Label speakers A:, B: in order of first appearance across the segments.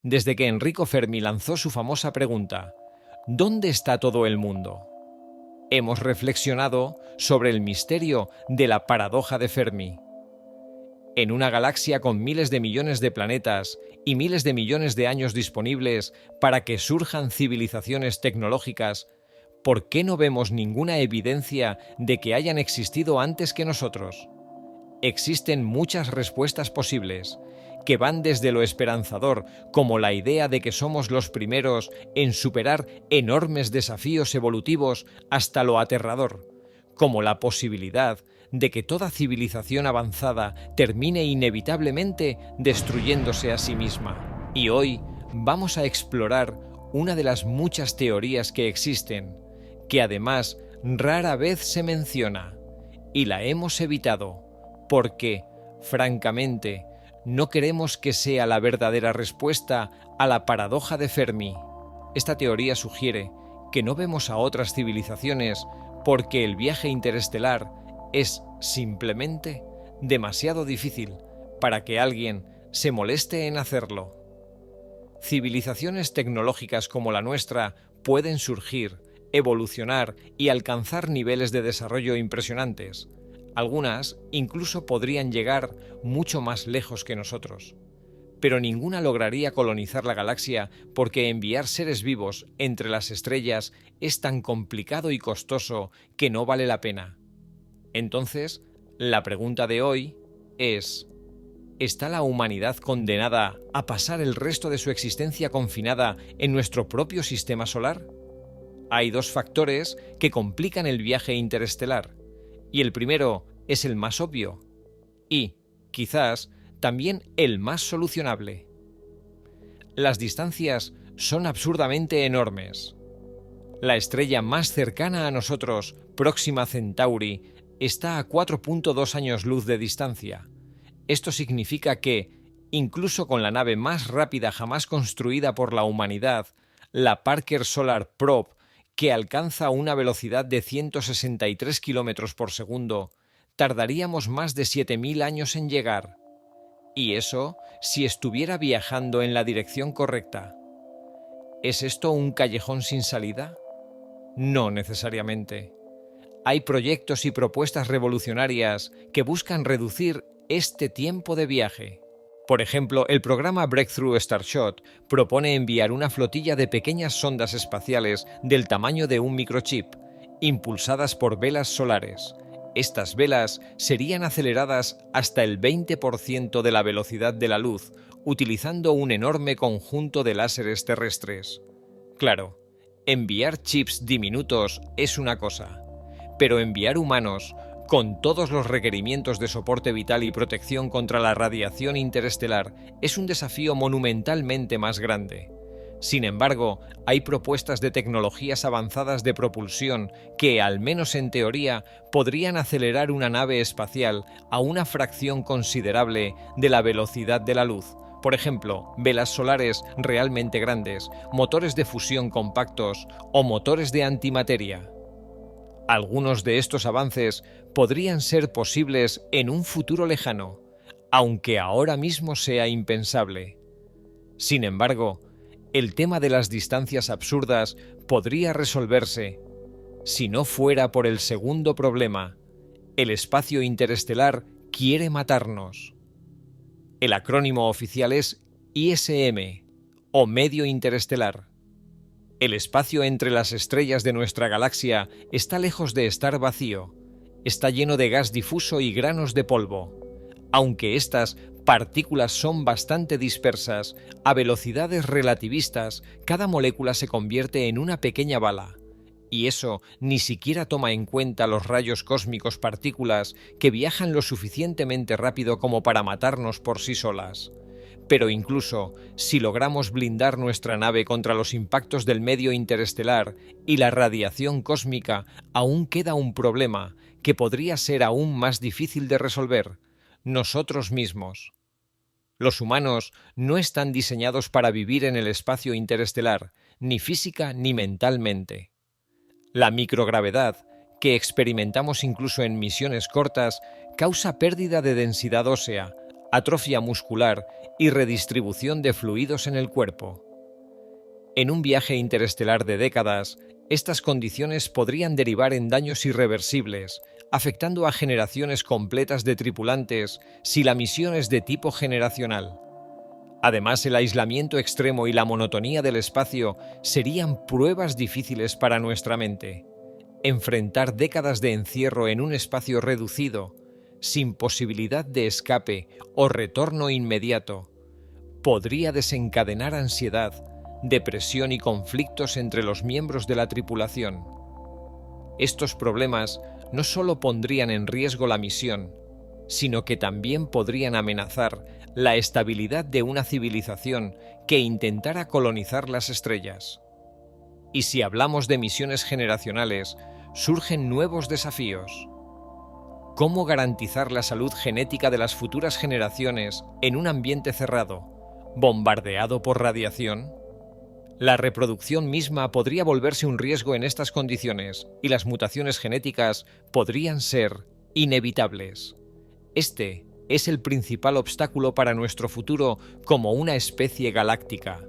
A: Desde que Enrico Fermi lanzó su famosa pregunta, ¿dónde está todo el mundo?, hemos reflexionado sobre el misterio de la paradoja de Fermi. En una galaxia con miles de millones de planetas y miles de millones de años disponibles para que surjan civilizaciones tecnológicas, ¿por qué no vemos ninguna evidencia de que hayan existido antes que nosotros? Existen muchas respuestas posibles, que van desde lo esperanzador, como la idea de que somos los primeros en superar enormes desafíos evolutivos, hasta lo aterrador, como la posibilidad de que toda civilización avanzada termine inevitablemente destruyéndose a sí misma. Y hoy vamos a explorar una de las muchas teorías que existen, que además rara vez se menciona, y la hemos evitado, porque, francamente, no queremos que sea la verdadera respuesta a la paradoja de Fermi. Esta teoría sugiere que no vemos a otras civilizaciones porque el viaje interestelar es simplemente demasiado difícil para que alguien se moleste en hacerlo. Civilizaciones tecnológicas como la nuestra pueden surgir, evolucionar y alcanzar niveles de desarrollo impresionantes. Algunas incluso podrían llegar mucho más lejos que nosotros. Pero ninguna lograría colonizar la galaxia porque enviar seres vivos entre las estrellas es tan complicado y costoso que no vale la pena. Entonces, la pregunta de hoy es: ¿está la humanidad condenada a pasar el resto de su existencia confinada en nuestro propio sistema solar? Hay dos factores que complican el viaje interestelar, y el primero es el más obvio, y, quizás, también el más solucionable. Las distancias son absurdamente enormes. La estrella más cercana a nosotros, Próxima Centauri, está a 4.2 años luz de distancia. Esto significa que, incluso con la nave más rápida jamás construida por la humanidad, la Parker Solar Probe, que alcanza una velocidad de 163 km por segundo, tardaríamos más de 7.000 años en llegar. Y eso si estuviera viajando en la dirección correcta. ¿Es esto un callejón sin salida? No necesariamente. Hay proyectos y propuestas revolucionarias que buscan reducir este tiempo de viaje. Por ejemplo, el programa Breakthrough Starshot propone enviar una flotilla de pequeñas sondas espaciales del tamaño de un microchip, impulsadas por velas solares. Estas velas serían aceleradas hasta el 20% de la velocidad de la luz, utilizando un enorme conjunto de láseres terrestres. Claro, enviar chips diminutos es una cosa, pero enviar humanos, con todos los requerimientos de soporte vital y protección contra la radiación interestelar, es un desafío monumentalmente más grande. Sin embargo, hay propuestas de tecnologías avanzadas de propulsión que, al menos en teoría, podrían acelerar una nave espacial a una fracción considerable de la velocidad de la luz. Por ejemplo, velas solares realmente grandes, motores de fusión compactos o motores de antimateria. Algunos de estos avances podrían ser posibles en un futuro lejano, aunque ahora mismo sea impensable. Sin embargo, el tema de las distancias absurdas podría resolverse si no fuera por el segundo problema: el espacio interestelar quiere matarnos. El acrónimo oficial es ISM, o medio interestelar. El espacio entre las estrellas de nuestra galaxia está lejos de estar vacío. Está lleno de gas difuso y granos de polvo. Aunque estas partículas son bastante dispersas, a velocidades relativistas, cada molécula se convierte en una pequeña bala. Y eso ni siquiera toma en cuenta los rayos cósmicos, partículas que viajan lo suficientemente rápido como para matarnos por sí solas. Pero incluso si logramos blindar nuestra nave contra los impactos del medio interestelar y la radiación cósmica, aún queda un problema que podría ser aún más difícil de resolver: nosotros mismos. Los humanos no están diseñados para vivir en el espacio interestelar, ni física ni mentalmente. La microgravedad, que experimentamos incluso en misiones cortas, causa pérdida de densidad ósea, atrofia muscular y redistribución de fluidos en el cuerpo. En un viaje interestelar de décadas, estas condiciones podrían derivar en daños irreversibles, afectando a generaciones completas de tripulantes si la misión es de tipo generacional. Además, el aislamiento extremo y la monotonía del espacio serían pruebas difíciles para nuestra mente. Enfrentar décadas de encierro en un espacio reducido, sin posibilidad de escape o retorno inmediato, podría desencadenar ansiedad, depresión y conflictos entre los miembros de la tripulación. Estos problemas no solo pondrían en riesgo la misión, sino que también podrían amenazar la estabilidad de una civilización que intentara colonizar las estrellas. Y si hablamos de misiones generacionales, surgen nuevos desafíos. ¿Cómo garantizar la salud genética de las futuras generaciones en un ambiente cerrado, bombardeado por radiación? La reproducción misma podría volverse un riesgo en estas condiciones y las mutaciones genéticas podrían ser inevitables. Este es el principal obstáculo para nuestro futuro como una especie galáctica.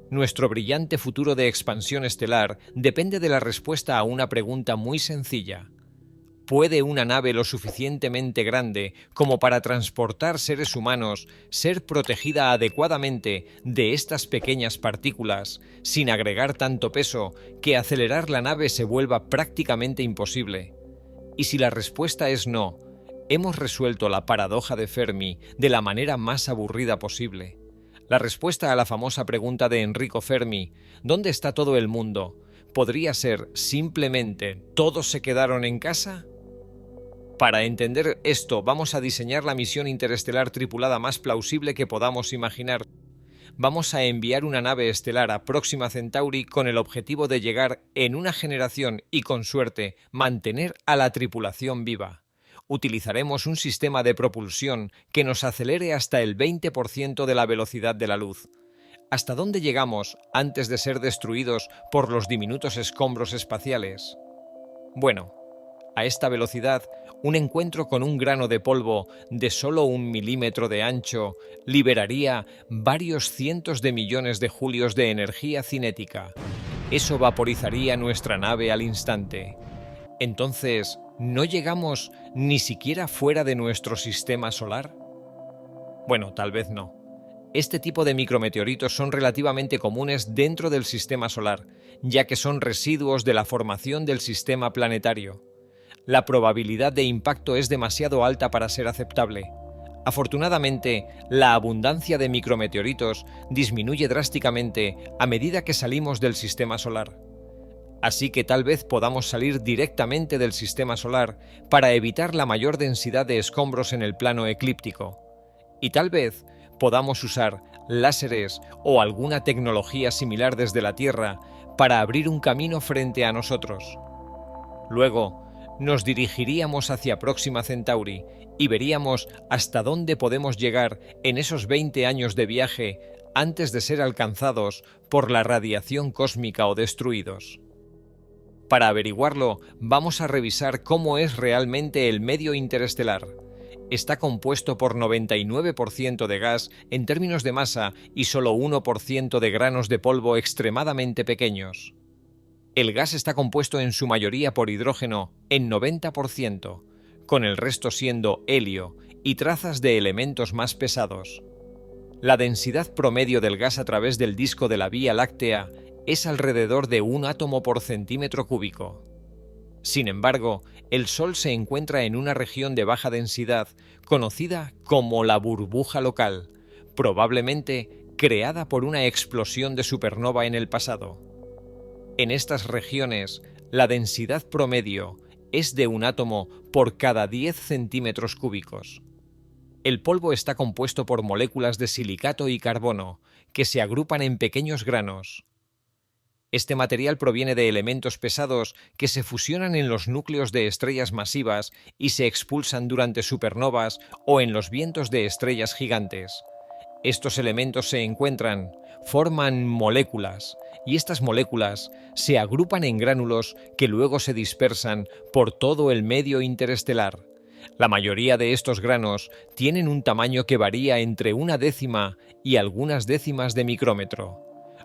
A: Nuestro brillante futuro de expansión estelar depende de la respuesta a una pregunta muy sencilla. ¿Puede una nave lo suficientemente grande como para transportar seres humanos ser protegida adecuadamente de estas pequeñas partículas, sin agregar tanto peso que acelerar la nave se vuelva prácticamente imposible? Y si la respuesta es no, hemos resuelto la paradoja de Fermi de la manera más aburrida posible. La respuesta a la famosa pregunta de Enrico Fermi, ¿dónde está todo el mundo?, podría ser simplemente ¿todos se quedaron en casa? Para entender esto, vamos a diseñar la misión interestelar tripulada más plausible que podamos imaginar. Vamos a enviar una nave estelar a Próxima Centauri con el objetivo de llegar en una generación y, con suerte, mantener a la tripulación viva. Utilizaremos un sistema de propulsión que nos acelere hasta el 20% de la velocidad de la luz. ¿Hasta dónde llegamos antes de ser destruidos por los diminutos escombros espaciales? Bueno, a esta velocidad, un encuentro con un grano de polvo de solo 1 milímetro de ancho liberaría varios cientos de millones de julios de energía cinética. Eso vaporizaría nuestra nave al instante. Entonces, ¿no llegamos ni siquiera fuera de nuestro sistema solar? Bueno, tal vez no. Este tipo de micrometeoritos son relativamente comunes dentro del sistema solar, ya que son residuos de la formación del sistema planetario. La probabilidad de impacto es demasiado alta para ser aceptable. Afortunadamente, la abundancia de micrometeoritos disminuye drásticamente a medida que salimos del sistema solar. Así que tal vez podamos salir directamente del sistema solar para evitar la mayor densidad de escombros en el plano eclíptico. Y tal vez podamos usar láseres o alguna tecnología similar desde la Tierra para abrir un camino frente a nosotros. Luego, nos dirigiríamos hacia Próxima Centauri y veríamos hasta dónde podemos llegar en esos 20 años de viaje antes de ser alcanzados por la radiación cósmica o destruidos. Para averiguarlo, vamos a revisar cómo es realmente el medio interestelar. Está compuesto por 99% de gas en términos de masa y solo 1% de granos de polvo extremadamente pequeños. El gas está compuesto en su mayoría por hidrógeno en 90%, con el resto siendo helio y trazas de elementos más pesados. La densidad promedio del gas a través del disco de la Vía Láctea es alrededor de 1 átomo por centímetro cúbico. Sin embargo, el Sol se encuentra en una región de baja densidad conocida como la burbuja local, probablemente creada por una explosión de supernova en el pasado. En estas regiones, la densidad promedio es de 1 átomo por cada 10 centímetros cúbicos. El polvo está compuesto por moléculas de silicato y carbono, que se agrupan en pequeños granos. Este material proviene de elementos pesados que se fusionan en los núcleos de estrellas masivas y se expulsan durante supernovas o en los vientos de estrellas gigantes. Estos elementos se encuentran, forman moléculas, y estas moléculas se agrupan en gránulos que luego se dispersan por todo el medio interestelar, La mayoría de estos granos tienen un tamaño que varía entre 1/10 y algunas décimas de micrómetro.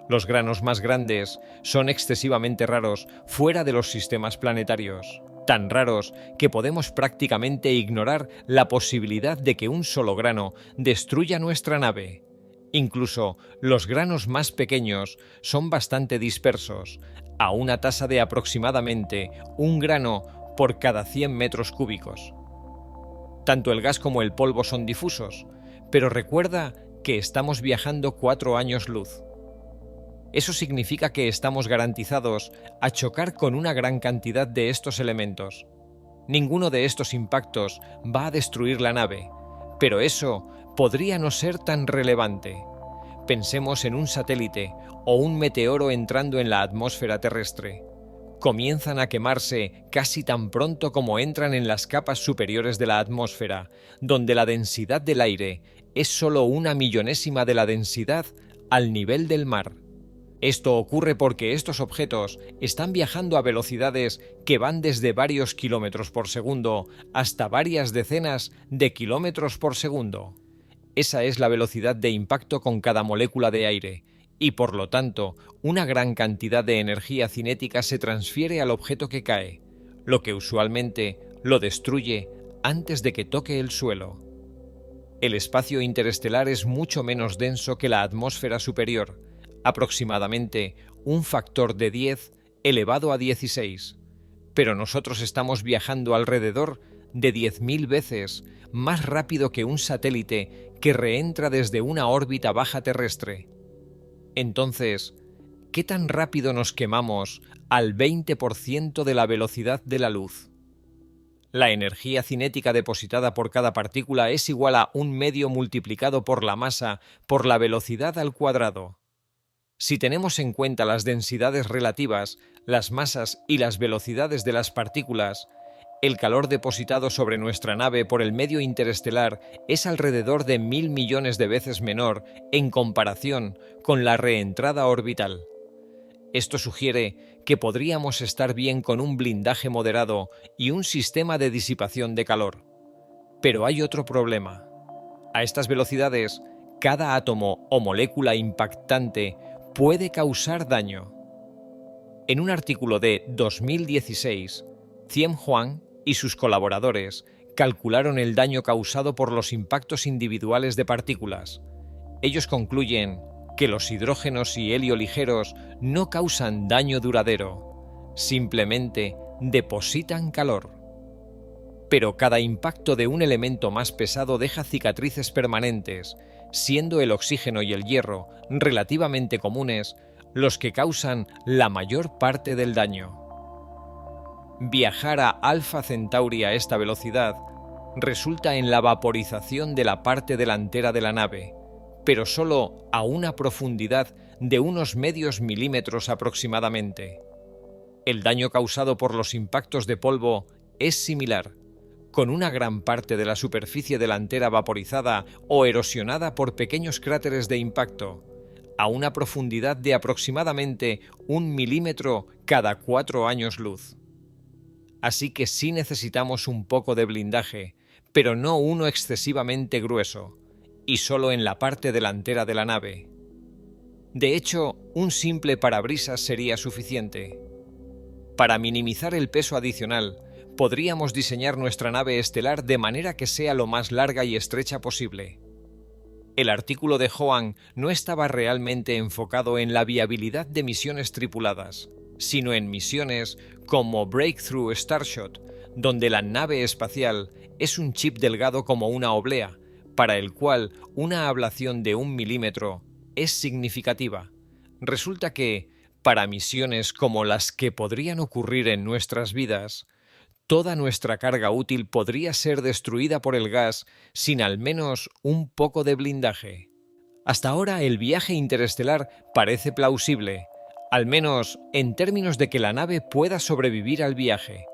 A: Los granos más grandes son excesivamente raros fuera de los sistemas planetarios, tan raros que podemos prácticamente ignorar la posibilidad de que un solo grano destruya nuestra nave. Incluso los granos más pequeños son bastante dispersos, a una tasa de aproximadamente un grano por cada 100 metros cúbicos. Tanto el gas como el polvo son difusos, pero recuerda que estamos viajando 4 años luz. Eso significa que estamos garantizados a chocar con una gran cantidad de estos elementos. Ninguno de estos impactos va a destruir la nave, pero eso podría no ser tan relevante. Pensemos en un satélite o un meteoro entrando en la atmósfera terrestre. Comienzan a quemarse casi tan pronto como entran en las capas superiores de la atmósfera, donde la densidad del aire es solo 1/1000ª de la densidad al nivel del mar. Esto ocurre porque estos objetos están viajando a velocidades que van desde varios kilómetros por segundo hasta varias decenas de kilómetros por segundo. Esa es la velocidad de impacto con cada molécula de aire, y por lo tanto, una gran cantidad de energía cinética se transfiere al objeto que cae, lo que usualmente lo destruye antes de que toque el suelo. El espacio interestelar es mucho menos denso que la atmósfera superior, aproximadamente un factor de 10 elevado a 16, pero nosotros estamos viajando alrededor de 10.000 veces más rápido que un satélite que reentra desde una órbita baja terrestre. Entonces, ¿qué tan rápido nos quemamos al 20% de la velocidad de la luz? La energía cinética depositada por cada partícula es igual a 1/2 multiplicado por la masa por la velocidad al cuadrado. Si tenemos en cuenta las densidades relativas, las masas y las velocidades de las partículas, el calor depositado sobre nuestra nave por el medio interestelar es alrededor de 1.000 millones de veces menor en comparación con la reentrada orbital. Esto sugiere que podríamos estar bien con un blindaje moderado y un sistema de disipación de calor. Pero hay otro problema. A estas velocidades, cada átomo o molécula impactante puede causar daño. En un artículo de 2016, Ziem Huang y sus colaboradores calcularon el daño causado por los impactos individuales de partículas. Ellos concluyen que los hidrógenos y helio ligeros no causan daño duradero, simplemente depositan calor. Pero cada impacto de un elemento más pesado deja cicatrices permanentes, siendo el oxígeno y el hierro relativamente comunes los que causan la mayor parte del daño. Viajar a Alpha Centauri a esta velocidad resulta en la vaporización de la parte delantera de la nave, pero solo a una profundidad de unos medios milímetros aproximadamente. El daño causado por los impactos de polvo es similar, con una gran parte de la superficie delantera vaporizada o erosionada por pequeños cráteres de impacto, a una profundidad de aproximadamente 1 milímetro cada 4 años luz. Así que sí necesitamos un poco de blindaje, pero no uno excesivamente grueso, y solo en la parte delantera de la nave. De hecho, un simple parabrisas sería suficiente. Para minimizar el peso adicional, podríamos diseñar nuestra nave estelar de manera que sea lo más larga y estrecha posible. El artículo de Huang no estaba realmente enfocado en la viabilidad de misiones tripuladas, sino en misiones como Breakthrough Starshot, donde la nave espacial es un chip delgado como una oblea, para el cual una ablación de 1 milímetro es significativa. Resulta que, para misiones como las que podrían ocurrir en nuestras vidas, toda nuestra carga útil podría ser destruida por el gas sin al menos un poco de blindaje. Hasta ahora el viaje interestelar parece plausible, al menos en términos de que la nave pueda sobrevivir al viaje.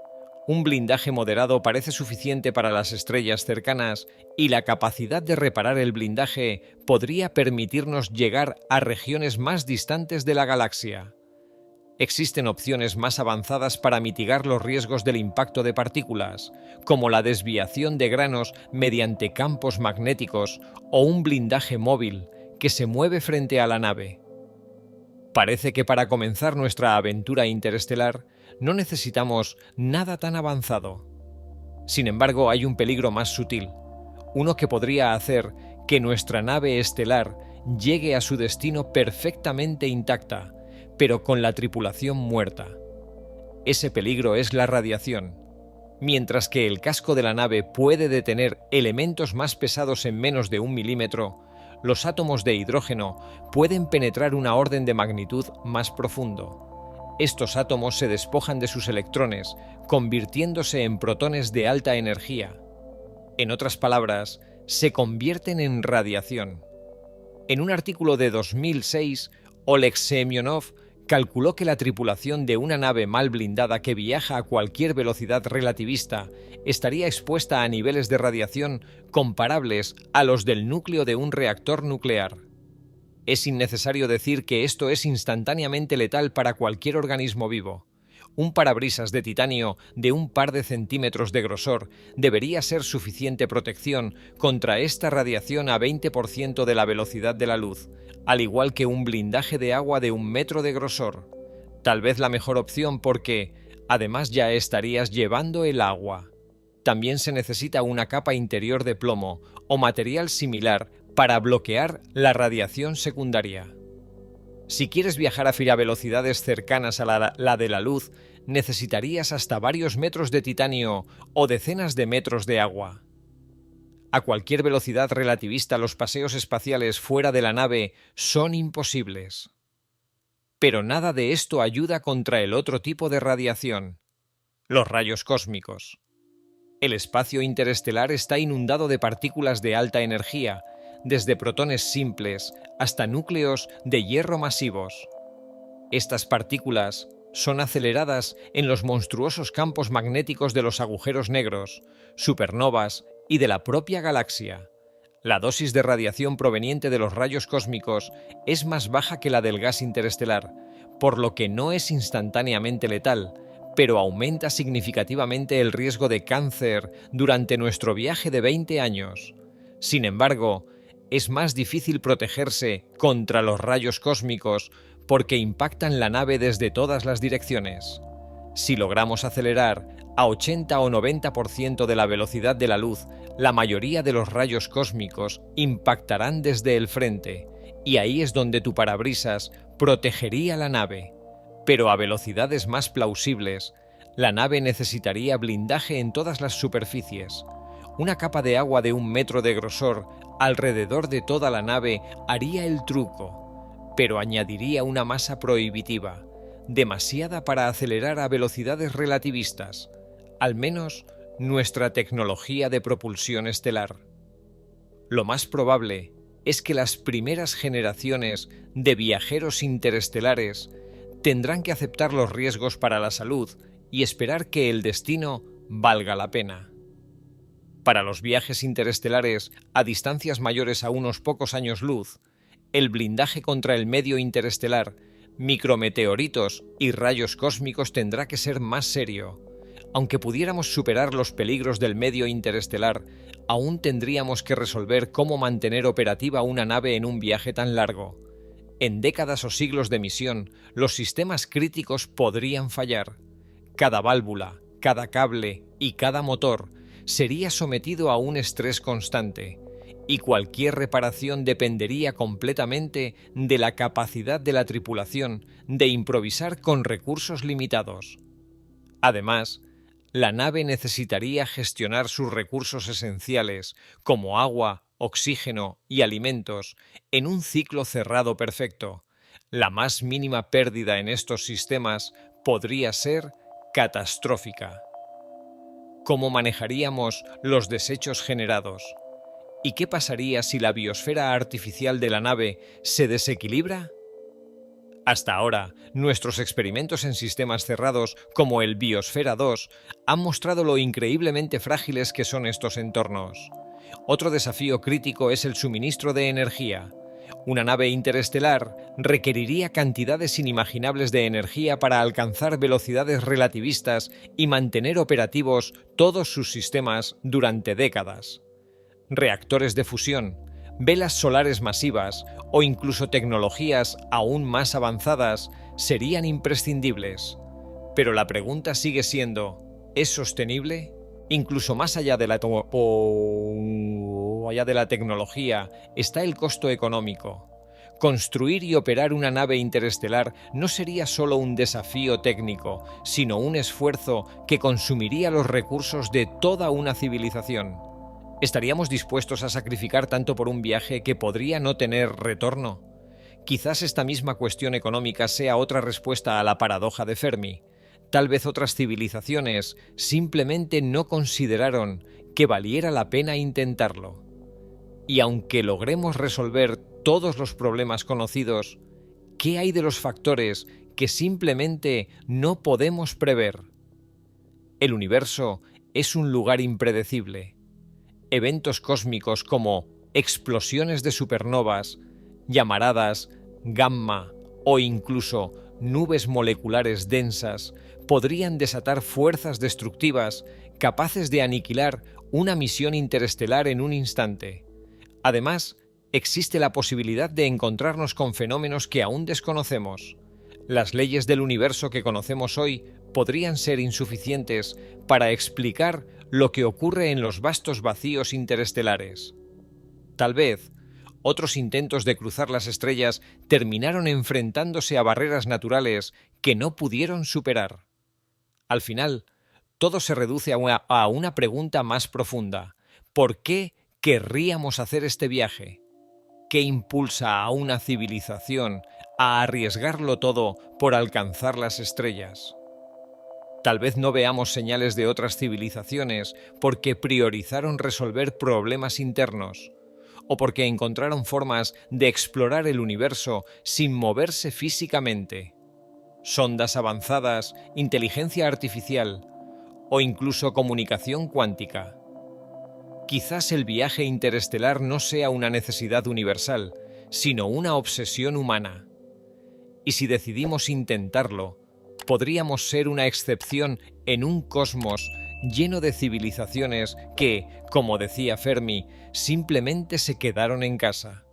A: Un blindaje moderado parece suficiente para las estrellas cercanas y la capacidad de reparar el blindaje podría permitirnos llegar a regiones más distantes de la galaxia. Existen opciones más avanzadas para mitigar los riesgos del impacto de partículas, como la desviación de granos mediante campos magnéticos o un blindaje móvil que se mueve frente a la nave. Parece que para comenzar nuestra aventura interestelar no necesitamos nada tan avanzado. Sin embargo, hay un peligro más sutil, uno que podría hacer que nuestra nave estelar llegue a su destino perfectamente intacta, pero con la tripulación muerta. Ese peligro es la radiación. Mientras que el casco de la nave puede detener elementos más pesados en menos de 1 milímetro, los átomos de hidrógeno pueden penetrar una orden de magnitud más profundo. Estos átomos se despojan de sus electrones, convirtiéndose en protones de alta energía. En otras palabras, se convierten en radiación. En un artículo de 2006, Oleg Semyonov calculó que la tripulación de una nave mal blindada que viaja a cualquier velocidad relativista estaría expuesta a niveles de radiación comparables a los del núcleo de un reactor nuclear. Es innecesario decir que esto es instantáneamente letal para cualquier organismo vivo. Un parabrisas de titanio de un par de centímetros de grosor debería ser suficiente protección contra esta radiación a 20% de la velocidad de la luz, al igual que un blindaje de agua de 1 metro de grosor. Tal vez la mejor opción porque, además, ya estarías llevando el agua. También se necesita una capa interior de plomo o material similar para bloquear la radiación secundaria. Si quieres viajar a velocidades cercanas a la de la luz, necesitarías hasta varios metros de titanio o decenas de metros de agua. A cualquier velocidad relativista, los paseos espaciales fuera de la nave son imposibles. Pero nada de esto ayuda contra el otro tipo de radiación, los rayos cósmicos. El espacio interestelar está inundado de partículas de alta energía, desde protones simples hasta núcleos de hierro masivos. Estas partículas son aceleradas en los monstruosos campos magnéticos de los agujeros negros, supernovas y de la propia galaxia. La dosis de radiación proveniente de los rayos cósmicos es más baja que la del gas interestelar, por lo que no es instantáneamente letal, pero aumenta significativamente el riesgo de cáncer durante nuestro viaje de 20 años. Sin embargo, es más difícil protegerse contra los rayos cósmicos porque impactan la nave desde todas las direcciones. Si logramos acelerar a 80 o 90% de la velocidad de la luz, la mayoría de los rayos cósmicos impactarán desde el frente, y ahí es donde tu parabrisas protegería la nave. Pero a velocidades más plausibles, la nave necesitaría blindaje en todas las superficies. Una capa de agua de 1 metro de grosor alrededor de toda la nave haría el truco, pero añadiría una masa prohibitiva, demasiada para acelerar a velocidades relativistas, al menos nuestra tecnología de propulsión estelar. Lo más probable es que las primeras generaciones de viajeros interestelares tendrán que aceptar los riesgos para la salud y esperar que el destino valga la pena. Para los viajes interestelares a distancias mayores a unos pocos años luz, el blindaje contra el medio interestelar, micrometeoritos y rayos cósmicos tendrá que ser más serio. Aunque pudiéramos superar los peligros del medio interestelar, aún tendríamos que resolver cómo mantener operativa una nave en un viaje tan largo. En décadas o siglos de misión, los sistemas críticos podrían fallar. Cada válvula, cada cable y cada motor sería sometido a un estrés constante, y cualquier reparación dependería completamente de la capacidad de la tripulación de improvisar con recursos limitados. Además, la nave necesitaría gestionar sus recursos esenciales, como agua, oxígeno y alimentos, en un ciclo cerrado perfecto. La más mínima pérdida en estos sistemas podría ser catastrófica. ¿Cómo manejaríamos los desechos generados? ¿Y qué pasaría si la biosfera artificial de la nave se desequilibra? Hasta ahora, nuestros experimentos en sistemas cerrados, como el Biosfera 2, han mostrado lo increíblemente frágiles que son estos entornos. Otro desafío crítico es el suministro de energía. Una nave interestelar requeriría cantidades inimaginables de energía para alcanzar velocidades relativistas y mantener operativos todos sus sistemas durante décadas. Reactores de fusión, velas solares masivas o incluso tecnologías aún más avanzadas serían imprescindibles. Pero la pregunta sigue siendo, ¿es sostenible? Incluso más allá de la tecnología está el costo económico. Construir y operar una nave interestelar no sería solo un desafío técnico, sino un esfuerzo que consumiría los recursos de toda una civilización. ¿Estaríamos dispuestos a sacrificar tanto por un viaje que podría no tener retorno? Quizás esta misma cuestión económica sea otra respuesta a la paradoja de Fermi. Tal vez otras civilizaciones simplemente no consideraron que valiera la pena intentarlo. Y aunque logremos resolver todos los problemas conocidos, ¿qué hay de los factores que simplemente no podemos prever? El universo es un lugar impredecible. Eventos cósmicos como explosiones de supernovas, llamaradas gamma o incluso nubes moleculares densas podrían desatar fuerzas destructivas capaces de aniquilar una misión interestelar en un instante. Además, existe la posibilidad de encontrarnos con fenómenos que aún desconocemos. Las leyes del universo que conocemos hoy podrían ser insuficientes para explicar lo que ocurre en los vastos vacíos interestelares. Tal vez, otros intentos de cruzar las estrellas terminaron enfrentándose a barreras naturales que no pudieron superar. Al final, todo se reduce a una pregunta más profunda. ¿Por qué querríamos hacer este viaje? ¿Qué impulsa a una civilización a arriesgarlo todo por alcanzar las estrellas? Tal vez no veamos señales de otras civilizaciones porque priorizaron resolver problemas internos, o porque encontraron formas de explorar el universo sin moverse físicamente. Sondas avanzadas, inteligencia artificial o incluso comunicación cuántica. Quizás el viaje interestelar no sea una necesidad universal, sino una obsesión humana. Y si decidimos intentarlo, podríamos ser una excepción en un cosmos lleno de civilizaciones que, como decía Fermi, simplemente se quedaron en casa.